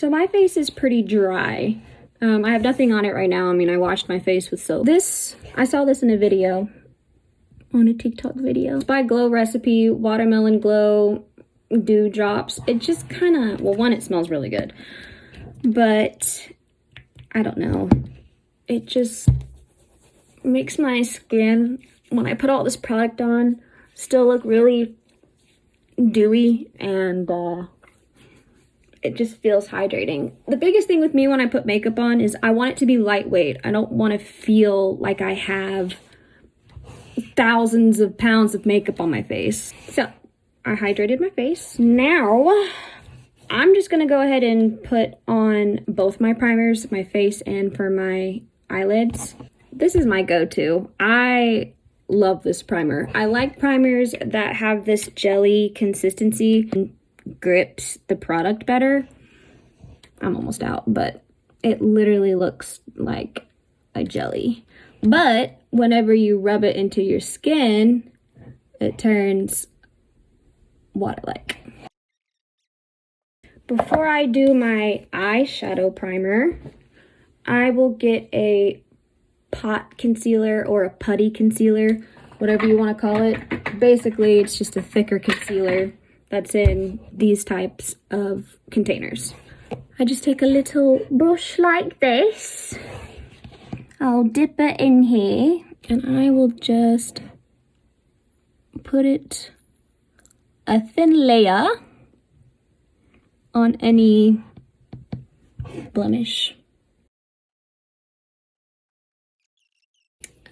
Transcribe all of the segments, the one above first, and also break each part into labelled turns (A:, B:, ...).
A: So my face is pretty dry. I have nothing on it right now. I mean, I washed my face with soap. I saw this in a video, on a TikTok video. It's by Glow Recipe, Watermelon Glow Dew Drops. It just kind of, well, one, it smells really good. But, I don't know. It just makes my skin, when I put all this product on, still look really dewy, and it just feels hydrating. The biggest thing with me when I put makeup on is I want it to be lightweight. I don't want to feel like I have thousands of pounds of makeup on my face. So I hydrated my face. Now I'm just gonna go ahead and put on both my primers, my face and for my eyelids. This is my go-to. I love this primer. I like primers that have this jelly consistency and grips the product better. I'm almost out, but it literally looks like a jelly. But whenever you rub it into your skin, it turns water-like. Before I do my eyeshadow primer, I will get a pot concealer or a putty concealer, whatever you want to call it. Basically, it's just a thicker concealer that's in these types of containers. I just take a little brush like this. I'll dip it in here and I will just put it a thin layer on any blemish.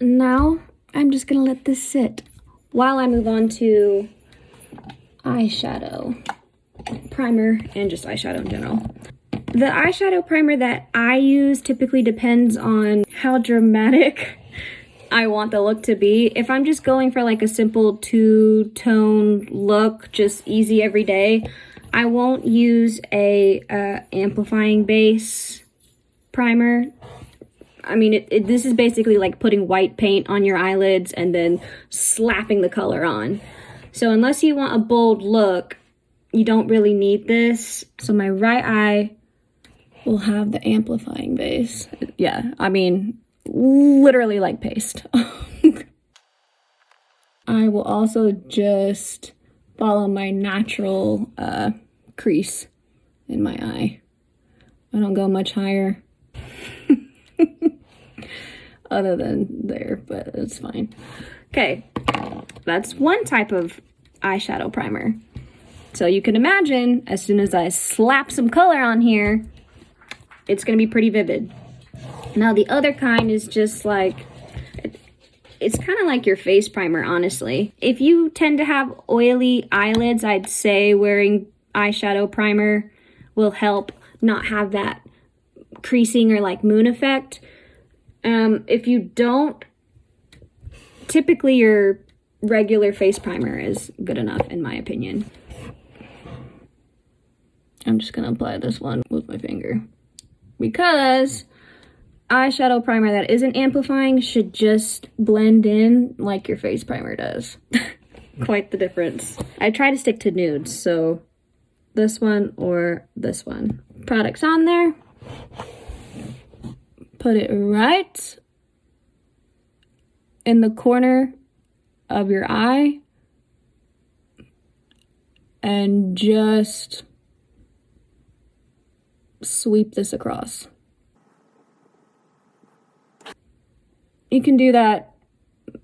A: Now I'm just gonna let this sit while I move on to eyeshadow primer and just eyeshadow in general. The eyeshadow primer that I use typically depends on how dramatic I want the look to be. If I'm just going for like a simple two-tone look, just easy every day, I won't use a amplifying base primer. I mean, this is basically like putting white paint on your eyelids and then slapping the color on. So unless you want a bold look, you don't really need this. So my right eye will have the amplifying base. Yeah, I mean, literally like paste. I will also just follow my natural crease in my eye. I don't go much higher. Other than there, but it's fine. Okay, that's one type of eyeshadow primer. So you can imagine, as soon as I slap some color on here, it's gonna be pretty vivid. Now the other kind is just like, it's kind of like your face primer, honestly. If you tend to have oily eyelids, I'd say wearing eyeshadow primer will help not have that creasing or like moon effect. If you don't, typically your regular face primer is good enough in my opinion. I'm just gonna apply this one with my finger because eyeshadow primer that isn't amplifying should just blend in like your face primer does. Quite the difference. I try to stick to nudes, so this one or this one. Product's on there. Put it right in the corner of your eye and just sweep this across. You can do that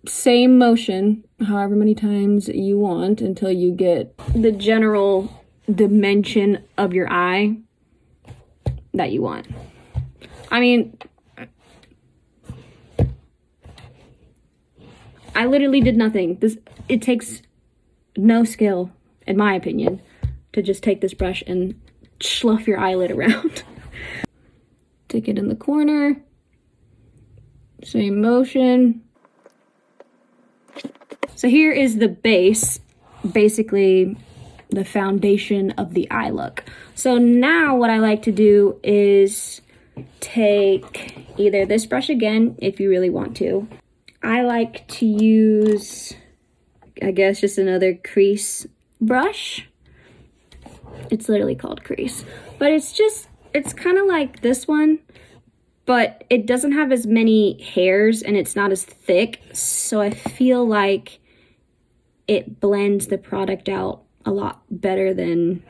A: same motion however many times you want until you get the general dimension of your eye that you want. I mean, I literally did nothing. It takes no skill, in my opinion, to just take this brush and slough your eyelid around. Take it in the corner. Same motion. So here is the base, basically the foundation of the eye look. So now what I like to do is take either this brush again, if you really want to. I like to use, I guess, just another crease brush. It's literally called crease, but it's just It's kind of like this one, but it doesn't have as many hairs and it's not as thick. So I feel like it blends the product out a lot better than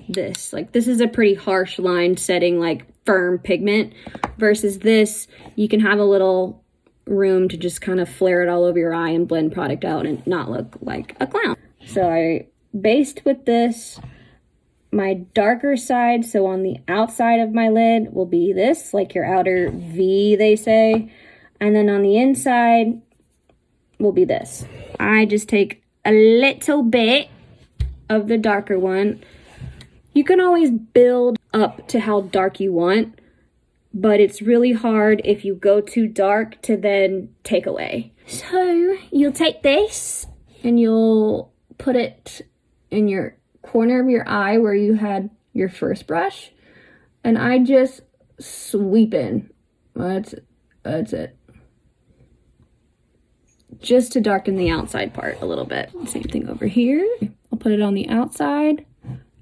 A: this. Like this is a pretty harsh line setting, like firm pigment, versus this, you can have a little room to just kind of flare it all over your eye and blend product out and not look like a clown. So I based with this. My darker side, so on the outside of my lid, will be this, like your outer V, they say. And then on the inside will be this. I just take a little bit of the darker one. You can always build up to how dark you want, but it's really hard if you go too dark to then take away. So you'll take this and you'll put it in your corner of your eye where you had your first brush, and I just sweep in. That's it. Just to darken the outside part a little bit. Same thing over here. I'll put it on the outside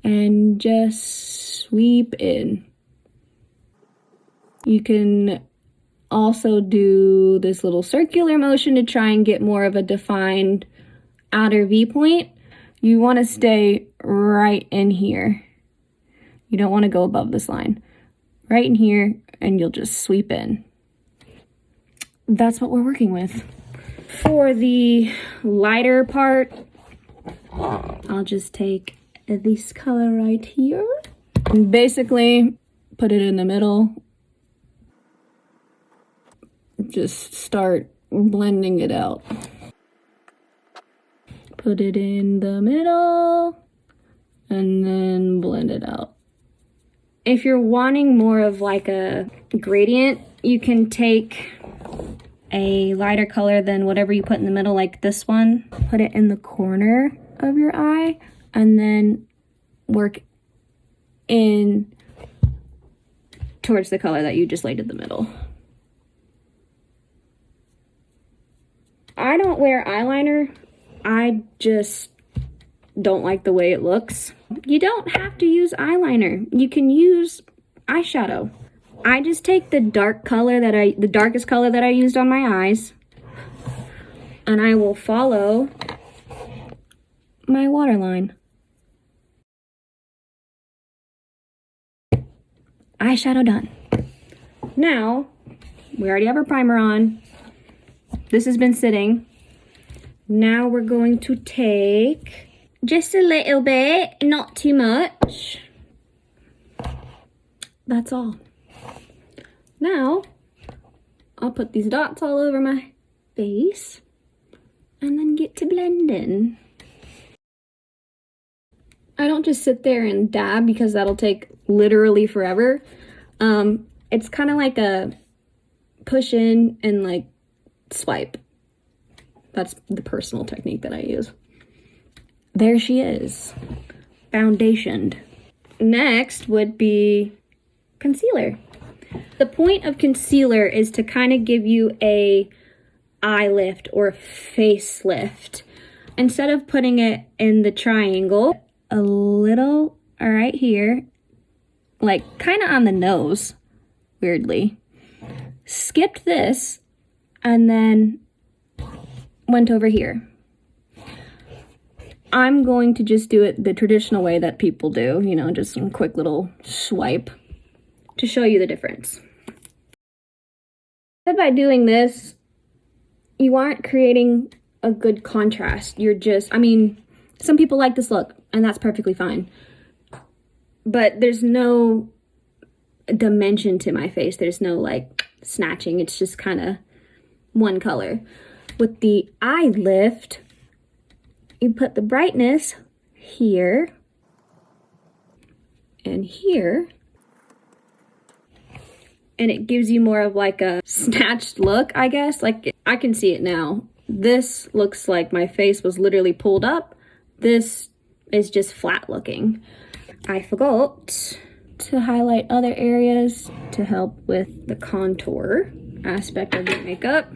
A: and just sweep in. You can also do this little circular motion to try and get more of a defined outer V point. You want to stay right in here. You don't want to go above this line. Right in here, and you'll just sweep in. That's what we're working with. For the lighter part, I'll just take this color right here and basically put it in the middle. Just start blending it out. Put it in the middle and then blend it out. If you're wanting more of like a gradient, you can take a lighter color than whatever you put in the middle, like this one. Put it in the corner of your eye and then work in towards the color that you just laid in the middle. I don't wear eyeliner. I just don't like the way it looks. You don't have to use eyeliner. You can use eyeshadow. I just take the darkest color that I used on my eyes, and I will follow my waterline. Eyeshadow done. Now, we already have our primer on. This has been sitting. Now we're going to take just a little bit, not too much. That's all. Now, I'll put these dots all over my face and then get to blending. I don't just sit there and dab because that'll take literally forever. It's kind of like a push in and like swipe. That's the personal technique that I use. There she is, foundationed. Next would be concealer. The point of concealer is to kind of give you a eye lift or face lift. Instead of putting it in the triangle, a little right here, like kind of on the nose, weirdly. Skipped this and then went over here. I'm going to just do it the traditional way that people do, you know, just some quick little swipe to show you the difference. By doing this, you aren't creating a good contrast. You're just, I mean, some people like this look, and that's perfectly fine. But there's no dimension to my face. There's no, like, snatching. It's just kind of one color. With the eye lift, you put the brightness here and here, and it gives you more of like a snatched look, I guess. Like, I can see it now. This looks like my face was literally pulled up. This is just flat looking. I forgot to highlight other areas to help with the contour aspect of your makeup.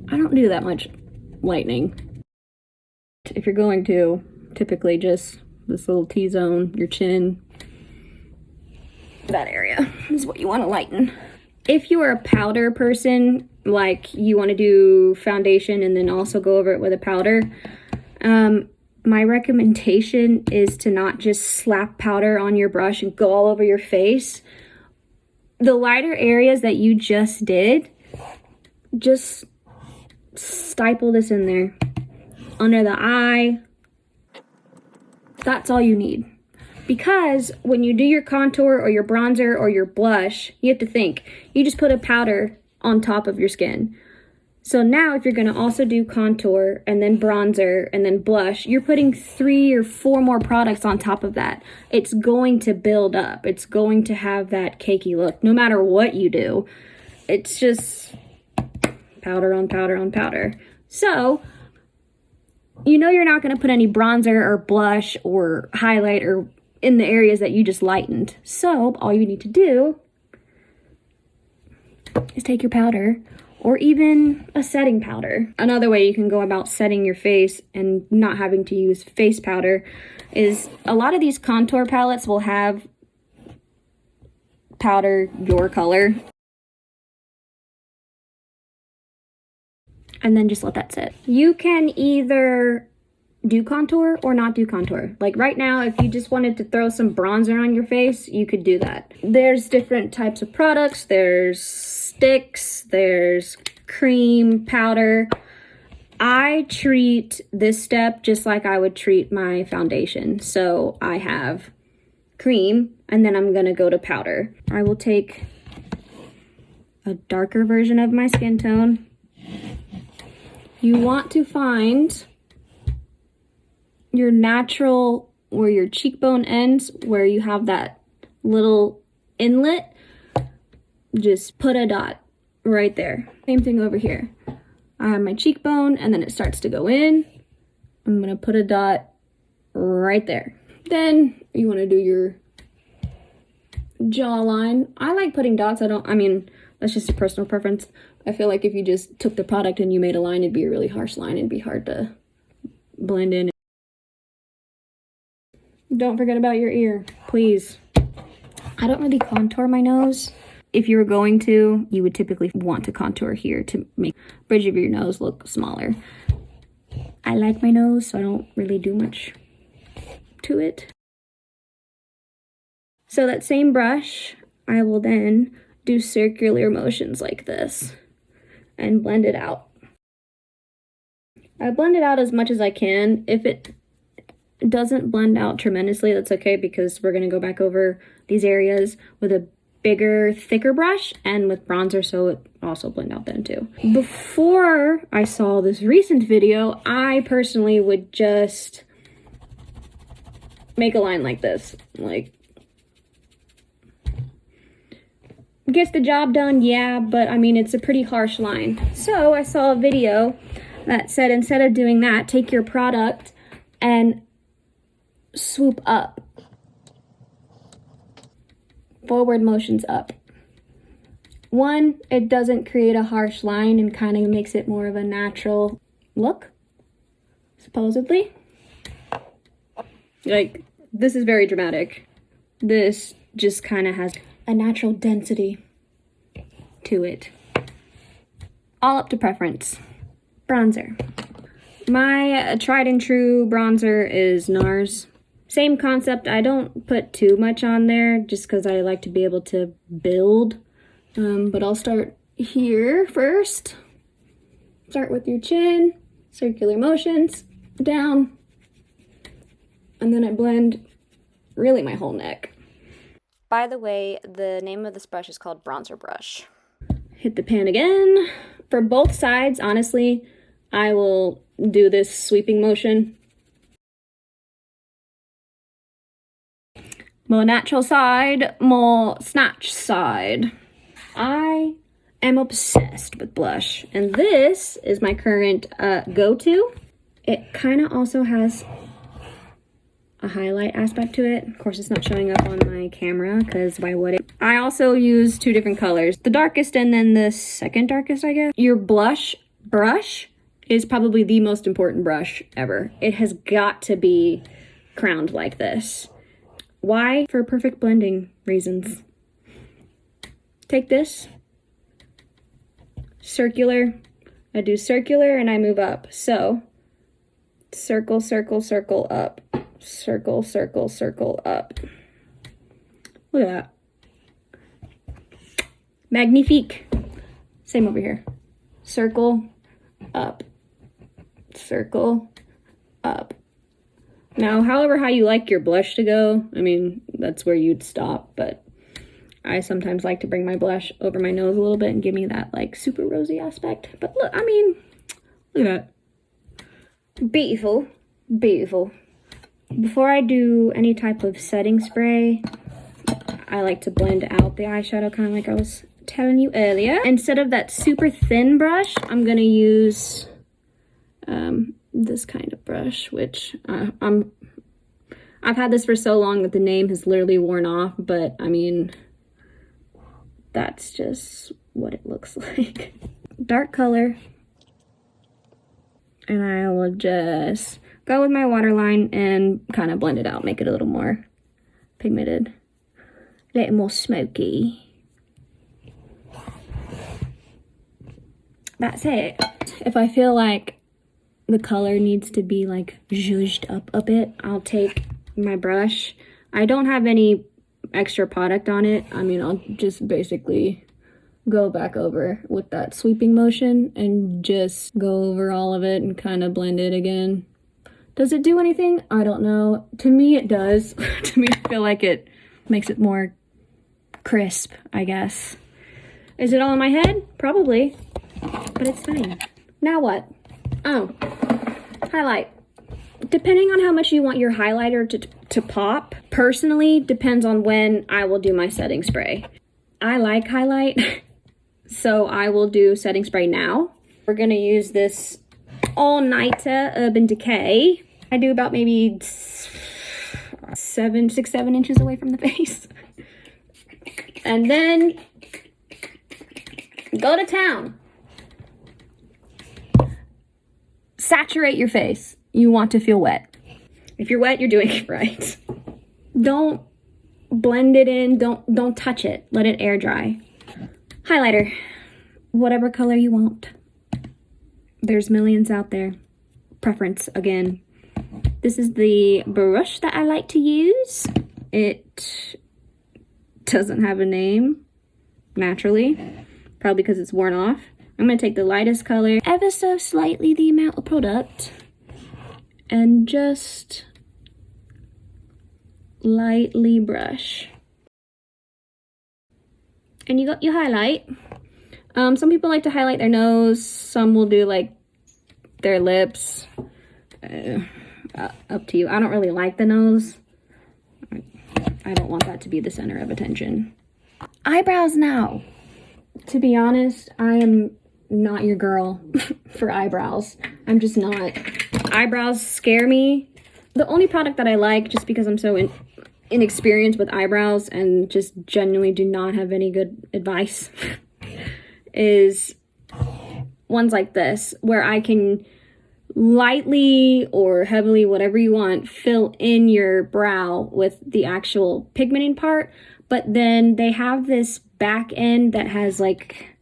A: I don't do that much lightening. If you're going to, typically just this little T-zone, your chin, That area is what you want to lighten. If you are a powder person, like you want to do foundation and then also go over it with a powder, my recommendation is to not just slap powder on your brush and go all over your face. The lighter areas that you just did, just stipple this in there. Under the eye, that's all you need. Because when you do your contour or your bronzer or your blush, you have to think, you just put a powder on top of your skin. So now if you're gonna also do contour and then bronzer and then blush, you're putting 3 or 4 more products on top of that. It's going to build up. It's going to have that cakey look, no matter what you do. It's just powder on powder on powder. So, you know you're not gonna put any bronzer or blush or highlight or in the areas that you just lightened. So all you need to do is take your powder or even a setting powder. Another way you can go about setting your face and not having to use face powder is a lot of these contour palettes will have powder your color. And then just let that sit. You can either do contour or not do contour. Like right now, if you just wanted to throw some bronzer on your face, you could do that. There's different types of products. There's sticks, there's cream, powder. I treat this step just like I would treat my foundation. So I have cream and then I'm gonna go to powder. I will take a darker version of my skin tone. You want to find your natural, where your cheekbone ends, where you have that little inlet, just put a dot right there. Same thing over here. I have my cheekbone and then it starts to go in. I'm gonna put a dot right there. Then you wanna do your jawline. I like putting dots. I mean, that's just a personal preference. I feel like if you just took the product and you made a line, it'd be a really harsh line. It'd be hard to blend in. Don't forget about your ear, please. I don't really contour my nose. If you were going to, you would typically want to contour here to make the bridge of your nose look smaller. I like my nose, so I don't really do much to it. So that same brush, I will then do circular motions like this and blend it out. I blend it out as much as I can. If it doesn't blend out tremendously, that's okay, because we're gonna go back over these areas with a bigger, thicker brush and with bronzer, so it also blend out then too. Before I saw this recent video, I personally would just make a line like this. Like, gets the job done, yeah, but I mean, it's a pretty harsh line. So I saw a video that said instead of doing that, take your product and swoop up. Forward motions up. One, it doesn't create a harsh line and kind of makes it more of a natural look, supposedly. Like, this is very dramatic. This just kind of has a natural density to it. All up to preference. Bronzer. My tried and true bronzer is NARS. Same concept. I don't put too much on there just because I like to be able to build. But I'll start here first. Start with your chin, circular motions, down. And then I blend really my whole neck. By the way, the name of this brush is called Bronzer Brush. Hit the pan again. For both sides, honestly, I will do this sweeping motion. More natural side, more snatch side. I am obsessed with blush, and this is my current go-to. It kind of also has a highlight aspect to it. Of course, it's not showing up on my camera because why would it? I also use 2 different colors, the darkest and then the second darkest, I guess. Your blush brush is probably the most important brush ever. It has got to be crowned like this. Why? For perfect blending reasons. take this, circular, I do circular and I move up. So circle, circle, circle up, circle, circle, circle up. Look at that. Magnifique. Same over here. Circle, up, circle, up. Now, however how you like your blush to go, I mean, that's where you'd stop, but I sometimes like to bring my blush over my nose a little bit and give me that like super rosy aspect. But look, I mean, look at that. Beautiful, beautiful. Before I do any type of setting spray, I like to blend out the eyeshadow, kind of like I was telling you earlier. Instead of that super thin brush, I'm gonna use this kind of brush, which I've had this for so long that the name has literally worn off, but I mean, that's just what it looks like. Dark color. And I will just go with my waterline and kind of blend it out, make it a little more pigmented, a little more smoky. That's it. If I feel like the color needs to be like zhuzhed up a bit, I'll take my brush. I don't have any extra product on it. I mean, I'll just basically go back over with that sweeping motion and just go over all of it and kind of blend it again. Does it do anything? I don't know. To me, it does. To me, I feel like it makes it more crisp, I guess. Is it all in my head? Probably. But it's fine. Now what? Oh, highlight. Depending on how much you want your highlighter to pop, personally, depends on when I will do my setting spray. I like highlight, so I will do setting spray now. We're gonna use this all-nighter Urban Decay. I do about maybe 7 inches away from the face. And then go to town. Saturate your face. You want to feel wet. If you're wet, you're doing it right. Don't blend it in. Don't touch it. Let it air dry. Highlighter. Whatever color you want. There's millions out there. Preference again. This is the brush that I like to use. It doesn't have a name, naturally. Probably because it's worn off. I'm going to take the lightest color, ever so slightly the amount of product, and just lightly brush. And you got your highlight. Some people like to highlight their nose. Some will do like their lips. Up to you. I don't really like the nose. I don't want that to be the center of attention. Eyebrows now. To be honest, I am not your girl for eyebrows. I'm just not. Eyebrows scare me. The only product that I like, just because I'm so inexperienced with eyebrows and just genuinely do not have any good advice, is ones like this, where I can lightly or heavily, whatever you want, fill in your brow with the actual pigmenting part, but then they have this back end that has like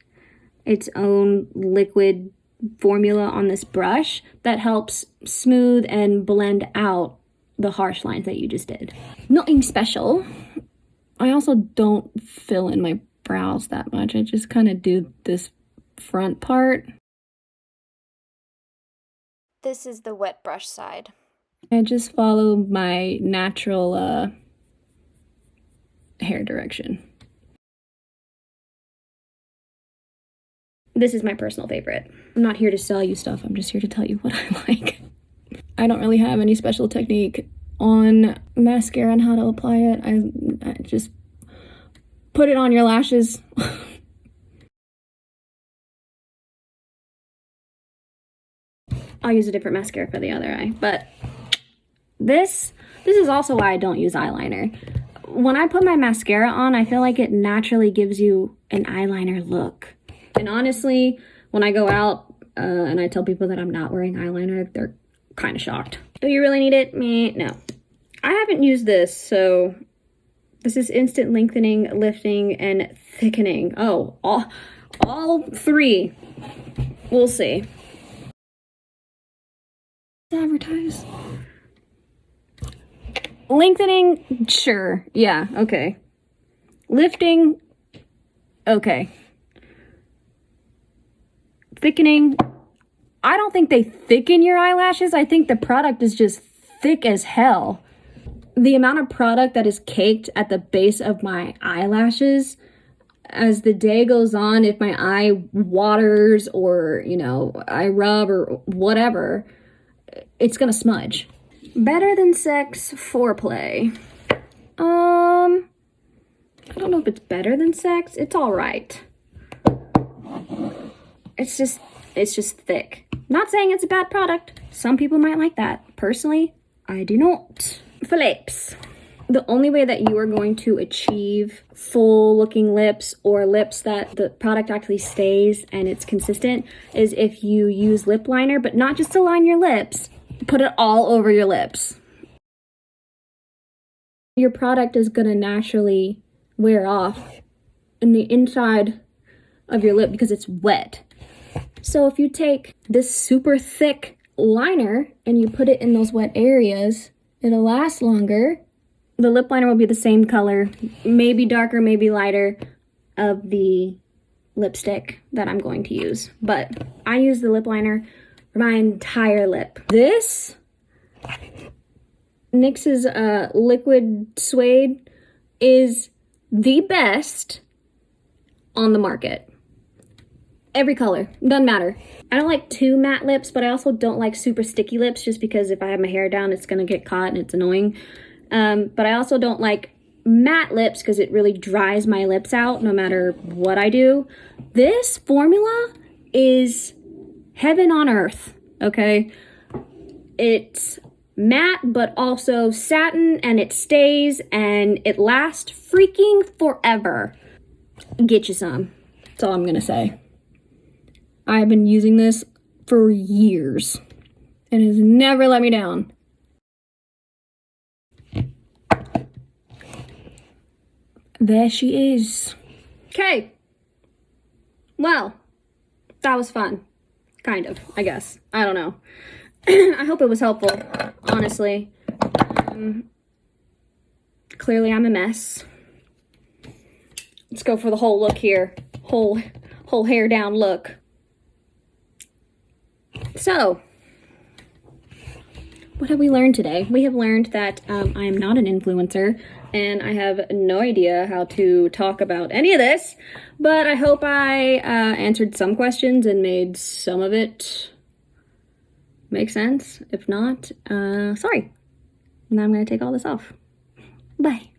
A: its own liquid formula on this brush that helps smooth and blend out the harsh lines that you just did. Nothing special. I also don't fill in my brows that much. I just kind of do this front part. This is the wet brush side. I just follow my natural hair direction. This is my personal favorite. I'm not here to sell you stuff. I'm just here to tell you what I like. I don't really have any special technique on mascara and how to apply it. I just put it on your lashes. I'll use a different mascara for the other eye. But this is also why I don't use eyeliner. When I put my mascara on, I feel like it naturally gives you an eyeliner look. And honestly, when I go out and I tell people that I'm not wearing eyeliner, they're kind of shocked. Do you really need it? Me, no. I haven't used this, so This is instant lengthening, lifting, and thickening. Oh, all three. We'll see. Advertise. Lengthening, sure. Yeah, okay. Lifting, okay. Thickening, I don't think they thicken your eyelashes. I think the product is just thick as hell. The amount of product that is caked at the base of my eyelashes as the day goes on, if my eye waters or, you know, I rub or whatever, it's gonna smudge. Better than sex foreplay. I don't know if it's better than sex. It's all right. It's just thick. Not saying it's a bad product. Some people might like that. Personally, I do not. For lips. The only way that you are going to achieve full looking lips or lips that the product actually stays and it's consistent is if you use lip liner, but not just to line your lips, put it all over your lips. Your product is gonna naturally wear off in the inside of your lip because it's wet. So if you take this super thick liner and you put it in those wet areas, it'll last longer. The lip liner will be the same color, maybe darker, maybe lighter, of the lipstick that I'm going to use. But I use the lip liner for my entire lip. This, NYX's Liquid Suede, is the best on the market. Every color, doesn't matter. I don't like too matte lips, but I also don't like super sticky lips just because if I have my hair down, it's gonna get caught and it's annoying. But I also don't like matte lips because it really dries my lips out no matter what I do. This formula is heaven on earth, okay? It's matte, but also satin, and it stays, and it lasts freaking forever. Get you some. That's all I'm gonna say. I've been using this for years and it has never let me down. There she is. Okay. Well, that was fun. Kind of, I guess. I don't know. I hope it was helpful, honestly. Clearly I'm a mess. Let's go for the whole look here. Whole hair down look. So, what have we learned today? We have learned that I am not an influencer, and I have no idea how to talk about any of this, but I hope I answered some questions and made some of it make sense. If not, sorry. Now I'm going to take all this off. Bye.